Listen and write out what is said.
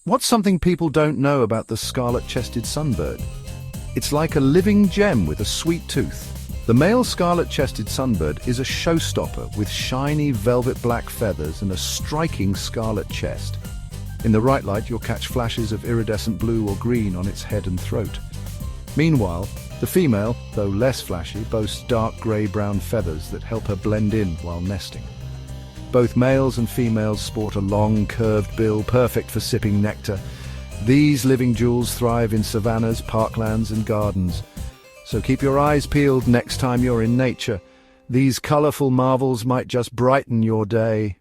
What's something people don't know about the scarlet-chested sunbird? It's like a living gem with a sweet tooth. The male scarlet-chested sunbird is a showstopper with shiny velvet black feathers and a striking scarlet chest. In the right light, you'll catch flashes of iridescent blue or green on its head and throat. Meanwhile, the female, though less flashy, boasts dark grey-brown feathers that help her blend in while nesting. Both males and females sport a long, curved bill, perfect for sipping nectar. These living jewels thrive in savannas, parklands, and gardens. So keep your eyes peeled next time you're in nature. These colourful marvels might just brighten your day.